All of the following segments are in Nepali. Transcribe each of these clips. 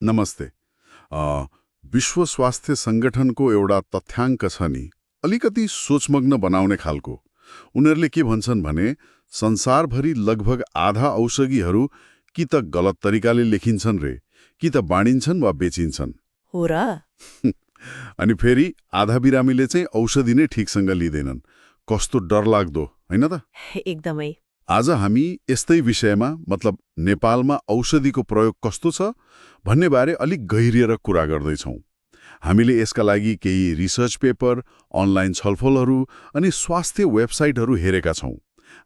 नमस्ते। विश्व स्वास्थ्य संगठनको एउटा तथ्याङ्क छ नि, अलिकति सोचमग्न बनाउने खालको। उनीहरूले के भन्छन् भने संसारभरि लगभग आधा औषधिहरू कि त गलत तरिकाले लेखिन्छन् रे, कि त बाँडिन्छन् वा बेचिन्छन्। हो र? अनि फेरि आधा बिरामीले चाहिँ औषधि नै ठिकसँग लिँदैनन्। कस्तो डरलाग्दो, होइन त? एकदमै। आज हामी यस्तै विषयमा मतलब नेपालमा औषधिको प्रयोग कस्तो छ भन्ने बारे अलिक गहिरिएर कुरा गर्दैछौँ। हामीले यसका लागि केही रिसर्च पेपर, अनलाइन छलफलहरू अनि स्वास्थ्य वेबसाइटहरू हेरेका छौँ।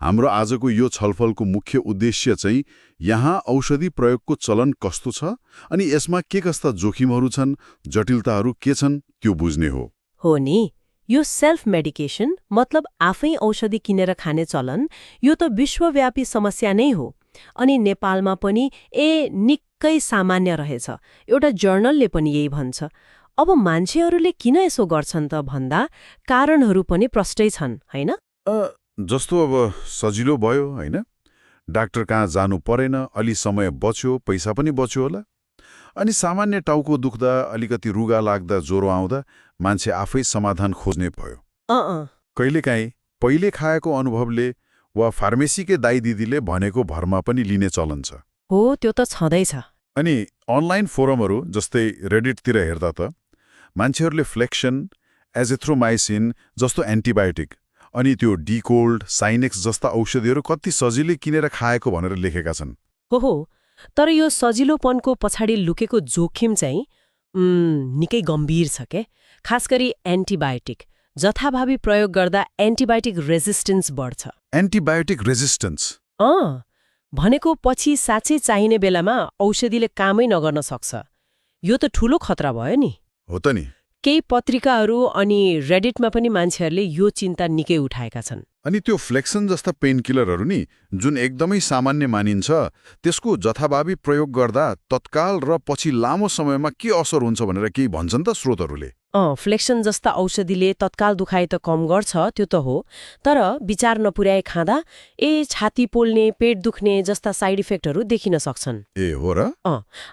हाम्रो आजको यो छलफलको मुख्य उद्देश्य चाहिँ यहाँ औषधि प्रयोगको चलन कस्तो छ अनि यसमा के कस्ता जोखिमहरू छन्, जटिलताहरू के छन् त्यो बुझ्ने हो। हो नि, यो सेल्फ मेडिकेसन मतलब आफै औषधि किनेर खाने चलन यो त विश्वव्यापी समस्या नै हो। अनि नेपालमा पनि निकै सामान्य रहेछ। एउटा जर्नलले पनि यही भन्छ। अब मान्छेहरूले किन यसो गर्छन् त भन्दा कारणहरू पनि प्रष्टै छन्, होइन? जस्तो अब सजिलो भयो, होइन? डाक्टर कहाँ जानु परेन, अलि समय बच्यो, पैसा पनि बच्यो होला। अनि सामान्य टाउको दुख्दा, अलिकति रुगा लाग्दा, ज्वरो आउँदा मान्छे आफै समाधान खोज्ने भयो। कहिलेकाहीँ पहिले खाएको अनुभवले वा फार्मेसीकै दाइ दिदीले भनेको भरमा पनि लिने चलन छ। हो, त्यो त छँदैछ। अनि अनलाइन फोरमहरू जस्तै रेडिटतिर हेर्दा त मान्छेहरूले फ्लेक्सन, एजिथ्रोमाइसिन जस्तो एन्टिबायोटिक अनि त्यो डिकोल्ड, साइनेक्स जस्ता औषधिहरू कति सजिलै किनेर खाएको भनेर लेखेका छन्। हो, तर यो सजिलोपनको पछाडि लुकेको जोखिम चाहिँ निकै गम्भीर छ के। खास गरी एन्टिबायोटिक जथाभावी प्रयोग गर्दा एन्टिबायोटिक रेजिस्टेन्स बढ्छ। Antibiotic resistance? भनेको पछि साँच्चै चाहिने बेलामा औषधिले कामै नगर्न सक्छ। यो त ठूलो खतरा भयो नि। हो त नि। केही पत्रिकाहरू अनि रेडिटमा पनि मान्छेहरूले यो चिन्ता निकै उठाएका छन्। अनि त्यो फ्लेक्सन जस्ता पेनकिलरहरू नि जुन एकदमै सामान्य मानिन्छ, त्यसको जथाभावी प्रयोग गर्दा तत्काल र पछि लामो समयमा के असर हुन्छ भनेर केही भन्छन् त स्रोतहरूले? फ्लेक्सन जस्ता औषधिले तत्काल दुखाइ त कम गर्छ, त्यो त हो। तर विचार नपुर्याए खाँदा छाती पोल्ने, पेट दुख्ने जस्ता साइड इफेक्टहरू देखिन सक्छन्। ए हो र?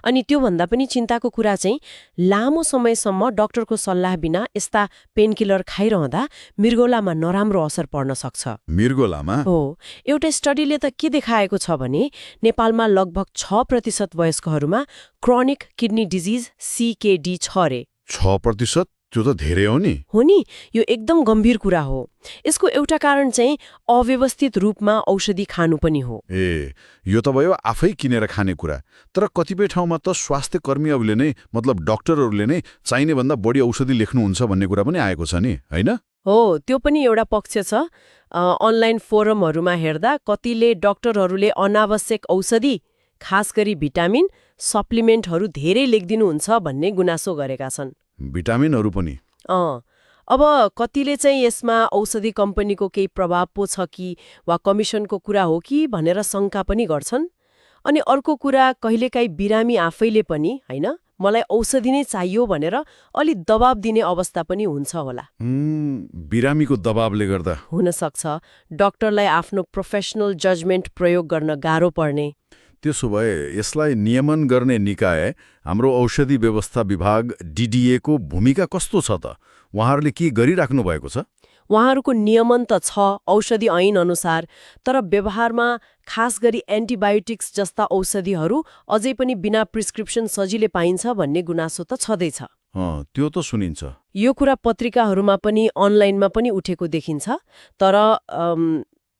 अनि त्योभन्दा पनि चिन्ताको कुरा चाहिँ लामो समयसम्म डाक्टरको सल्लाह बिना यस्ता पेनकिलर खाइरहँदा मृगौलामा नराम्रो असर पर्न सक्छ। मृगौलामा? हो, एउटा स्टडीले त के देखाएको छ भने नेपालमा लगभग 6% वयस्कहरूमा क्रोनिक किडनी डिजिज CKD छ रे। 6%? त्यो त धेरै हो नि। हो नि, यो एकदम गम्भीर कुरा हो। यसको एउटा कारण चाहिँ अव्यवस्थित रूपमा औषधि खानु पनि हो। यो त भयो आफै किनेर खाने कुरा। तर कतिपय ठाउँमा त स्वास्थ्य कर्मीहरूले नै मतलब डाक्टरहरूले नै चाहिने भन्दा बढी औषधि लेख्नुहुन्छ भन्ने कुरा पनि आएको छ नि, होइन? हो, त्यो पनि एउटा पक्ष छ। अनलाइन फोरमहरूमा हेर्दा कतिले डाक्टरहरूले अनावश्यक औषधि, खास गरी भिटामिन, सप्लिमेन्टहरू धेरै लेखिदिनुहुन्छ भन्ने गुनासो गरेका छन्। भिटामिनहरू पनि? अब कतिले चाहिँ यसमा औषधि कम्पनीको केही प्रभाव पो छ कि वा कमिसनको कुरा हो कि भनेर शङ्का पनि गर्छन्। अनि अर्को कुरा, कहिलेकाहीँ बिरामी आफैले पनि होइन मलाई औषधि नै चाहियो भनेर अलि दबाब दिने अवस्था पनि हुन्छ होला। बिरामीको दबाबले गर्दा हुन सक्छ डाक्टरलाई आफ्नो प्रोफेसनल जजमेन्ट प्रयोग गर्न गाह्रो पर्ने। त्यसो भए यसलाई नियमन गर्ने निकाय हाम्रो औषधि व्यवस्था विभाग DDA को भूमिका कस्तो छ त? उहाँहरूले के गरिराख्नु भएको छ? उहाँहरूको नियमन त छ औषधि ऐन अनुसार, तर व्यवहारमा खास गरी एन्टिबायोटिक्स जस्ता औषधिहरू अझै पनि बिना प्रिस्क्रिप्सन सजिलै पाइन्छ भन्ने गुनासो त छँदैछ। त्यो त सुनिन्छ। यो कुरा पत्रिकाहरूमा पनि अनलाइनमा पनि उठेको देखिन्छ। तर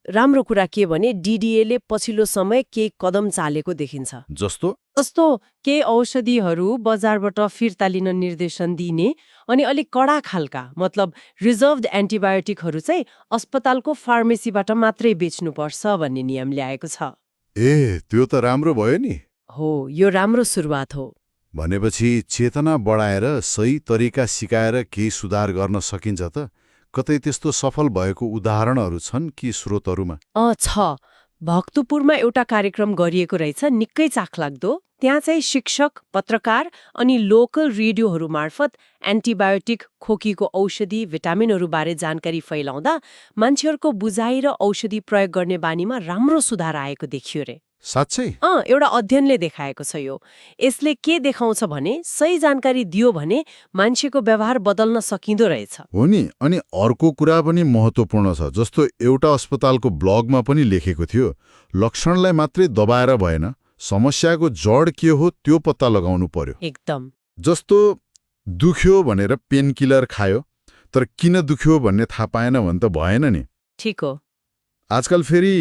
राम्रो कुरा के भने DDA ले पछिल्लो समय केही कदम चालेको देखिन्छ। जस्तो केही औषधिहरू बजारबाट फिर्ता लिन निर्देशन दिने अनि अलिक कडा खालका मतलब रिजर्भड एन्टिबायोटिकहरू चाहिँ अस्पतालको फार्मेसीबाट मात्रै बेच्नुपर्छ भन्ने नियम ल्याएको छ। त्यो त राम्रो भयो नि। हो, यो राम्रो सुरुवात हो। भनेपछि चेतना बढाएर सही तरिका सिकाएर केही सुधार गर्न सकिन्छ त? कतै त्यस्तो सफल भएको उदाहरणहरू छन् कि स्रोतहरूमा? छ। भक्तपुरमा एउटा कार्यक्रम गरिएको रहेछ, निकै चाखलाग्दो। त्यहाँ चाहिँ शिक्षक, पत्रकार अनि लोकल रेडियोहरू मार्फत एन्टिबायोटिक, खोकीको औषधि, भिटामिनहरू बारे जानकारी फैलाउँदा मान्छेहरूको बुझाइ र औषधि प्रयोग गर्ने बानीमा राम्रो सुधार आएको देखियो रे। साँच्चै? एउटा अध्ययनले देखाएको छ यो। यसले के देखाउँछ भने सही जानकारी दियो भने मान्छेको व्यवहार बदल्न सकिँदो रहेछ। हो नि, अनि अर्को कुरा पनि महत्त्वपूर्ण छ, जस्तो एउटा अस्पतालको ब्लगमा पनि लेखेको थियो, लक्षणलाई मात्रै दबाएर भएन, समस्याको जड के हो त्यो पत्ता लगाउनु पर्यो। एकदम। जस्तो दुख्यो भनेर पेन किलर खायो, तर किन दुख्यो भन्ने थाहा पाएन भने त भएन नि। ठिक हो। आजकल फेरि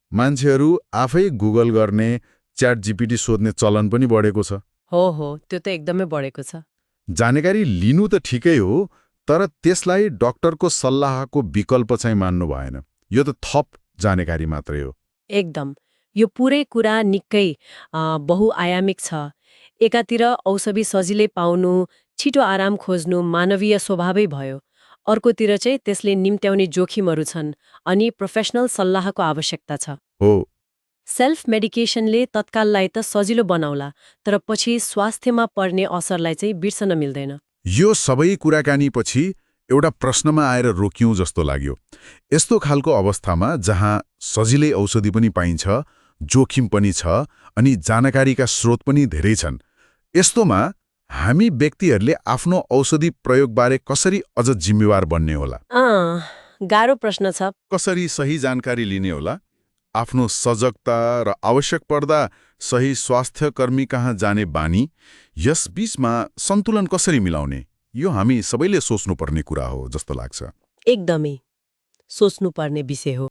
मान्छेहरू आफै गुगल गर्ने, च्याट जीपीटी सोध्ने चलन पनि बढेको छ। हो, त्यो त एकदमै बढेको छ। जानकारी लिनु त ठिकै हो, तर त्यसलाई डाक्टरको सल्लाहको विकल्प चाहिँ मान्नु भएन। यो त थप जानकारी मात्रै हो। एकदम। यो पुरै कुरा निकै बहुआयामिक छ। एकातिर औषधि सजिलै पाउनु, छिटो आराम खोज्नु मानवीय स्वभावै भयो। अर्कोतिर चाहिँ त्यसले निम्त्याउने जोखिमहरू छन् अनि प्रोफेसनल सल्लाहको आवश्यकता छ। हो। सेल्फ मेडिकेसनले तत्काललाई त सजिलो बनाउला, तर पछि स्वास्थ्यमा पर्ने असरलाई चाहिँ बिर्सन मिल्दैन। यो सबै कुराकानीपछि एउटा प्रश्नमा आएर रोकियौं जस्तो लाग्यो। यस्तो खालको अवस्थामा जहाँ सजिलै औषधि पनि पाइन्छ, जोखिम पनि छ अनि जानकारीका स्रोत पनि धेरै छन्, यस्तोमा हामी व्यक्तिहरूले आफ्नो औषधि प्रयोगबारे कसरी अझ जिम्मेवार बन्ने होला? गाह्रो प्रश्न छ। कसरी सही जानकारी लिने होला? आफ्नो सजगता र आवश्यक पर्दा सही स्वास्थ्य कर्मी कहाँ जाने बानी, यस बीचमा सन्तुलन कसरी मिलाउने, यो हामी सबैले सोच्नुपर्ने कुरा हो जस्तो लाग्छ। एकदमै सोच्नुपर्ने विषय हो।